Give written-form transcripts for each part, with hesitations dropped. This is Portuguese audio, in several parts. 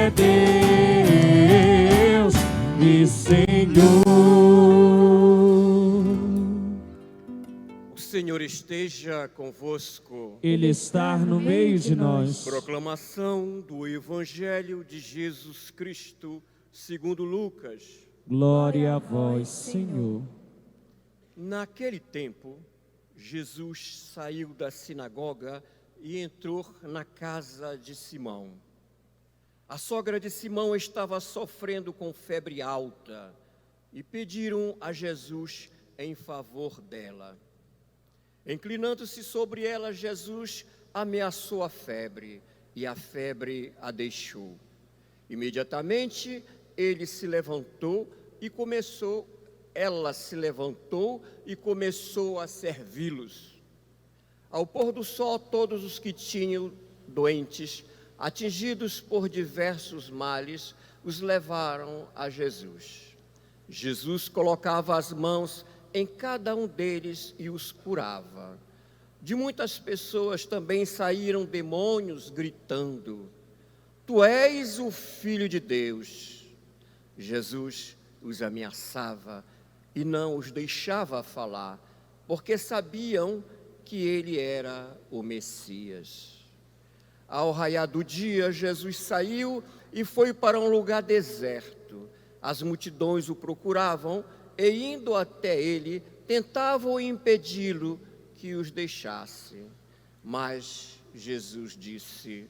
é Deus e Senhor. O Senhor esteja convosco. Ele está no meio de nós. Proclamação do Evangelho de Jesus Cristo, segundo Lucas. Glória a vós, Senhor. Naquele tempo, Jesus saiu da sinagoga e entrou na casa de Simão. A sogra de Simão estava sofrendo com febre alta e pediram a Jesus em favor dela. Inclinando-se sobre ela, Jesus ameaçou a febre e a febre a deixou. Imediatamente ela se levantou e começou a servi-los. Ao pôr do sol, todos os que tinham doentes, atingidos por diversos males, os levaram a Jesus. Jesus colocava as mãos em cada um deles e os curava. De muitas pessoas também saíram demônios gritando: Tu és o Filho de Deus. Jesus os ameaçava e não os deixava falar, porque sabiam que ele era o Messias. Ao raiar do dia, Jesus saiu e foi para um lugar deserto. As multidões o procuravam e, indo até ele, tentavam impedi-lo que os deixasse. Mas Jesus disse: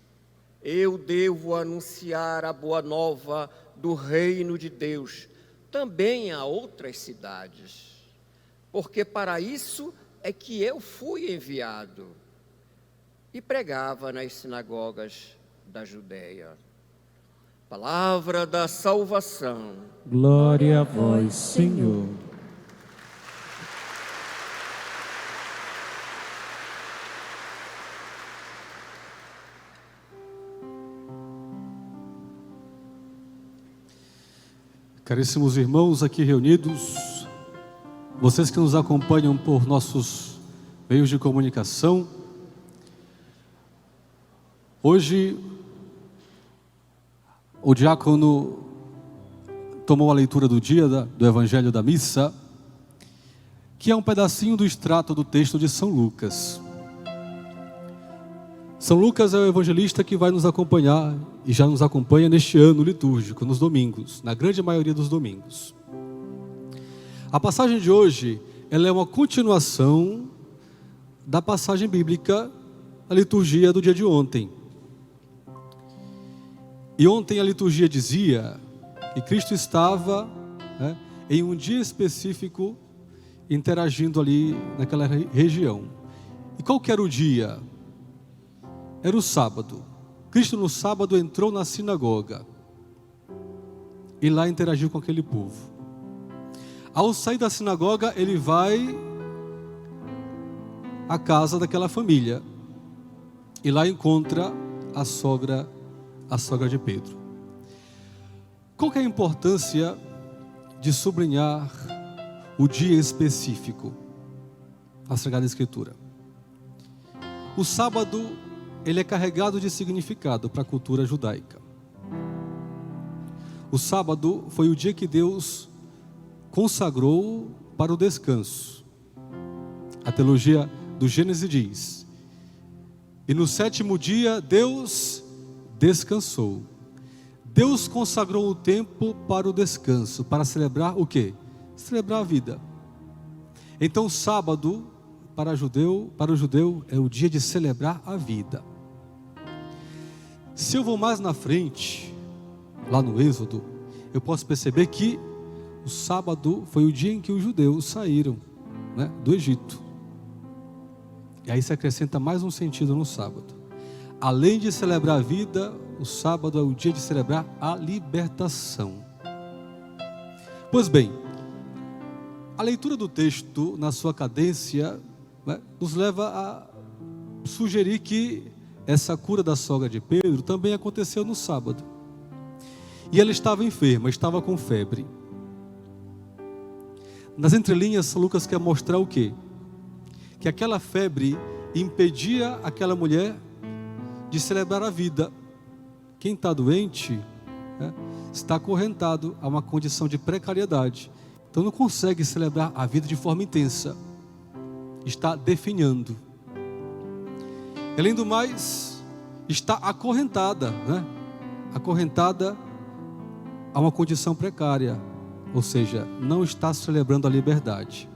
Eu devo anunciar a boa nova do reino de Deus também a outras cidades, porque para isso é que eu fui enviado. E pregava nas sinagogas da Judeia. Palavra da salvação. Glória a vós, Senhor. Caríssimos irmãos aqui reunidos, vocês que nos acompanham por nossos meios de comunicação, hoje o diácono tomou a leitura do dia do Evangelho da Missa, que é um pedacinho do extrato do texto de São Lucas. São Lucas é o evangelista que vai nos acompanhar e já nos acompanha neste ano litúrgico, nos domingos, na grande maioria dos domingos. A passagem de hoje, ela é uma continuação da passagem bíblica, a liturgia do dia de ontem. E ontem a liturgia dizia que Cristo estava, em um dia específico, interagindo ali naquela região. E qual que era o dia? Era o sábado. Cristo no sábado entrou na sinagoga e lá interagiu com aquele povo. Ao sair da sinagoga, ele vai à casa daquela família e lá encontra a sogra de Pedro. Qual que é a importância de sublinhar o dia específico na Sagrada Escritura? O sábado, ele é carregado de significado para a cultura judaica. O sábado foi o dia que Deus consagrou para o descanso. A teologia do Gênesis diz: e no sétimo dia Deus descansou. Deus consagrou o tempo para o descanso, para celebrar o quê? Celebrar a vida. Então sábado, para o judeu é o dia de celebrar a vida. Se eu vou mais na frente, lá no Êxodo, eu posso perceber que o sábado foi o dia em que os judeus saíram, do Egito. E aí se acrescenta mais um sentido no sábado. Além de celebrar a vida, o sábado é o dia de celebrar a libertação. Pois bem, a leitura do texto na sua cadência nos leva a sugerir que essa cura da sogra de Pedro também aconteceu no sábado. E ela estava enferma, estava com febre. Nas entrelinhas, São Lucas quer mostrar o quê? Que aquela febre impedia aquela mulher de celebrar a vida. Quem está doente né, está acorrentado a uma condição de precariedade. Então não consegue celebrar a vida de forma intensa. Está definhando. Além do mais, está acorrentada, né? Acorrentada a uma condição precária. Ou seja, não está celebrando a liberdade.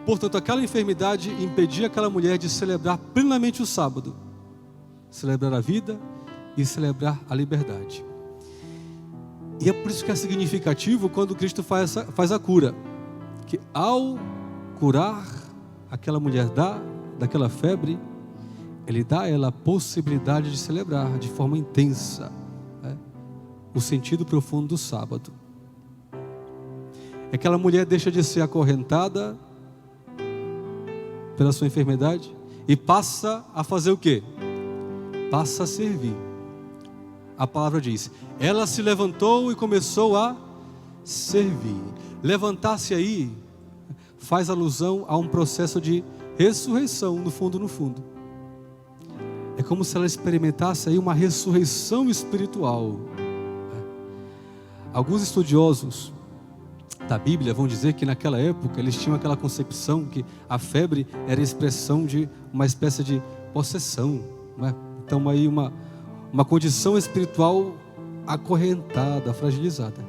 Portanto, aquela enfermidade impedia aquela mulher de celebrar plenamente o sábado. Celebrar a vida e celebrar a liberdade. E é por isso que é significativo quando Cristo faz a cura. Que ao curar aquela mulher daquela febre, Ele dá a ela a possibilidade de celebrar de forma intensa, né, o sentido profundo do sábado. Aquela mulher deixa de ser acorrentada pela sua enfermidade e passa a fazer o quê? Passa a servir. A palavra diz, ela se levantou e começou a servir. Levantar-se aí faz alusão a um processo de ressurreição, no fundo. É como se ela experimentasse aí uma ressurreição espiritual. Alguns estudiosos da Bíblia vão dizer que naquela época eles tinham aquela concepção que a febre era a expressão de uma espécie de possessão, não é? Então aí uma condição espiritual acorrentada, fragilizada.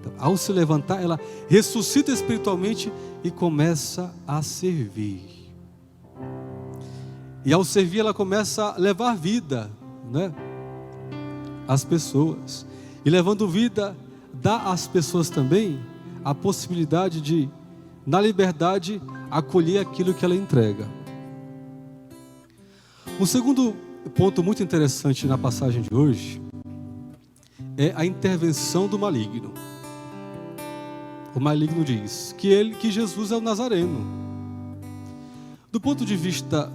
Então, ao se levantar, ela ressuscita espiritualmente e começa a servir. E ao servir, ela começa a levar vida, né, às pessoas. E levando vida, dá às pessoas também a possibilidade de, na liberdade, acolher aquilo que ela entrega. Um segundo ponto muito interessante na passagem de hoje é a intervenção do maligno. O maligno diz que Jesus é o Nazareno. Do ponto de vista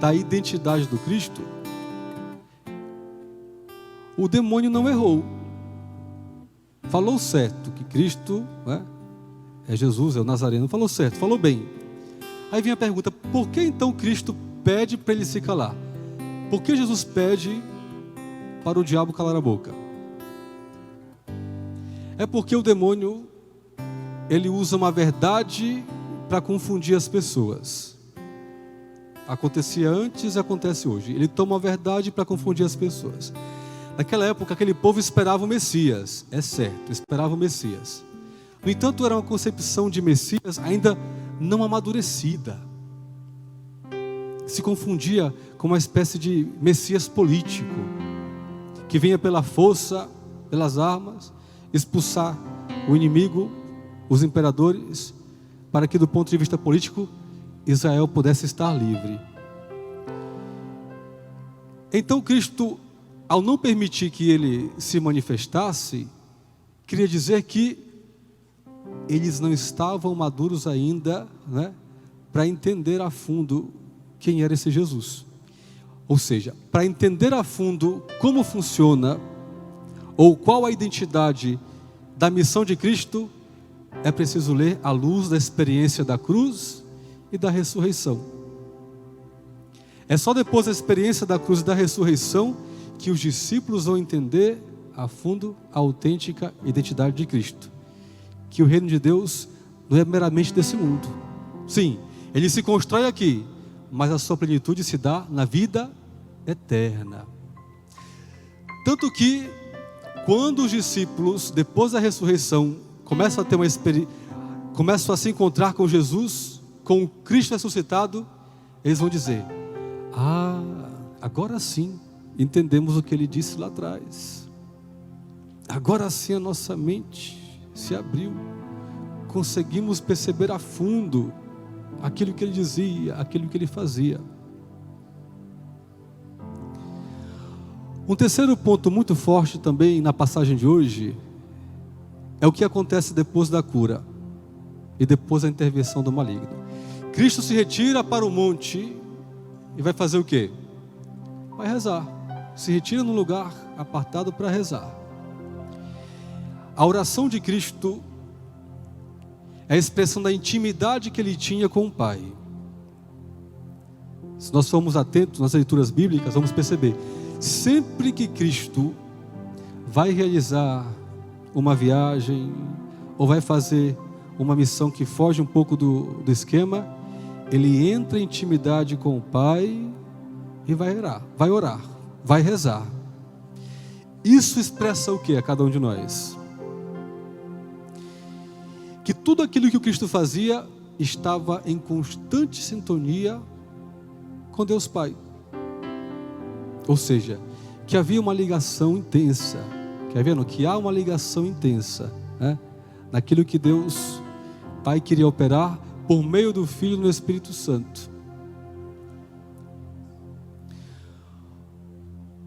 da identidade do Cristo, o demônio não errou. Falou certo que Cristo, né, é Jesus, é o Nazareno. Falou certo, falou bem. Aí vem a pergunta, por que então Cristo pede para ele se calar? Por que Jesus pede para o diabo calar a boca? É porque o demônio, ele usa uma verdade para confundir as pessoas. Acontecia antes e acontece hoje. Ele toma a verdade para confundir as pessoas. Naquela época, aquele povo esperava o Messias. É certo, esperava o Messias. No entanto, era uma concepção de Messias ainda não amadurecida. Se confundia com uma espécie de Messias político, que vinha pela força, pelas armas, expulsar o inimigo, os imperadores, para que do ponto de vista político, Israel pudesse estar livre. Então Cristo, ao não permitir que ele se manifestasse, queria dizer que eles não estavam maduros ainda, né, para entender a fundo quem era esse Jesus. Ou seja, para entender a fundo como funciona, ou qual a identidade da missão de Cristo, é preciso ler à luz da experiência da cruz e da ressurreição. É só depois da experiência da cruz e da ressurreição que os discípulos vão entender a fundo a autêntica identidade de Cristo. Que o reino de Deus não é meramente desse mundo. Sim, ele se constrói aqui, mas a sua plenitude se dá na vida eterna. Tanto que, quando os discípulos, depois da ressurreição, começam a ter começam a se encontrar com Jesus, com o Cristo ressuscitado, eles vão dizer: agora sim entendemos o que ele disse lá atrás. Agora sim a nossa mente se abriu, conseguimos perceber a fundo aquilo que ele dizia, aquilo que ele fazia. Um terceiro ponto muito forte também na passagem de hoje é o que acontece depois da cura e depois da intervenção do maligno. Cristo se retira para o monte e vai fazer o quê? Vai rezar. Se retira num lugar apartado para rezar. A oração de Cristo é a expressão da intimidade que ele tinha com o Pai. Se nós formos atentos nas leituras bíblicas, vamos perceber, sempre que Cristo vai realizar uma viagem ou vai fazer uma missão que foge um pouco do esquema, ele entra em intimidade com o Pai e vai orar, vai rezar. Isso expressa o que a cada um de nós? Que tudo aquilo que o Cristo fazia estava em constante sintonia com Deus Pai. Ou seja, que havia uma ligação intensa. Quer ver? Que há uma ligação intensa, né? Naquilo que Deus Pai queria operar por meio do Filho no Espírito Santo.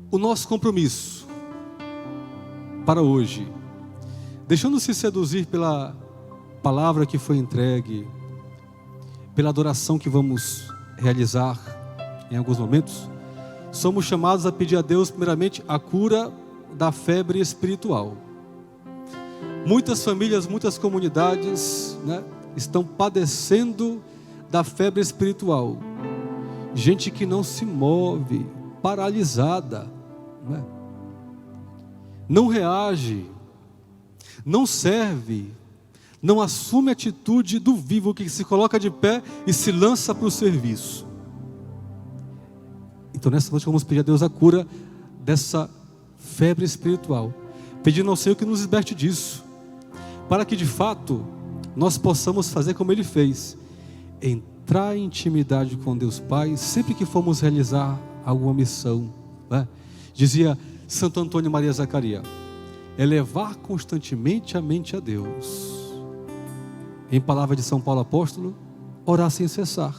O nosso compromisso para hoje, deixando-se seduzir pela palavra que foi entregue, pela adoração que vamos realizar em alguns momentos, somos chamados a pedir a Deus primeiramente a cura da febre espiritual. Muitas famílias, muitas comunidades, né, estão padecendo da febre espiritual. Gente que não se move, paralisada, né? Não reage, não serve, não assume a atitude do vivo que se coloca de pé e se lança para o serviço. Então nessa noite vamos pedir a Deus a cura dessa febre espiritual, pedindo ao Senhor que nos liberte disso, para que de fato nós possamos fazer como Ele fez, entrar em intimidade com Deus Pai, sempre que formos realizar alguma missão, né? Dizia Santo Antônio Maria Zacaria, elevar constantemente a mente a Deus. Em palavra de São Paulo Apóstolo, orar sem cessar.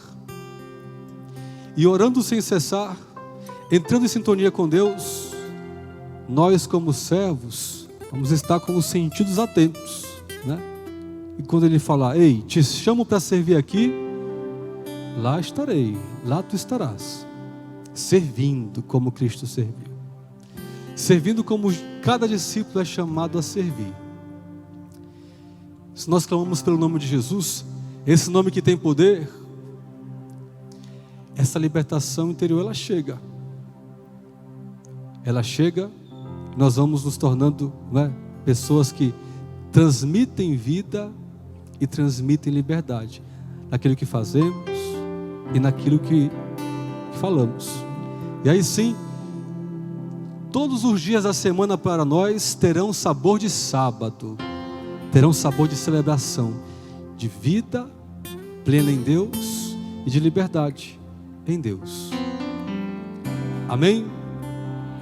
E orando sem cessar, entrando em sintonia com Deus, nós como servos, vamos estar com os sentidos atentos, né? E quando Ele falar, ei, te chamo para servir aqui, lá estarei, lá tu estarás, servindo como Cristo serviu. Servindo como cada discípulo é chamado a servir. Se nós clamamos pelo nome de Jesus, esse nome que tem poder, essa libertação interior ela chega. Ela chega, nós vamos nos tornando, né, pessoas que transmitem vida e transmitem liberdade naquilo que fazemos e naquilo que falamos. E aí sim, todos os dias da semana para nós terão sabor de sábado, terão sabor de celebração, de vida plena em Deus e de liberdade em Deus. Amém?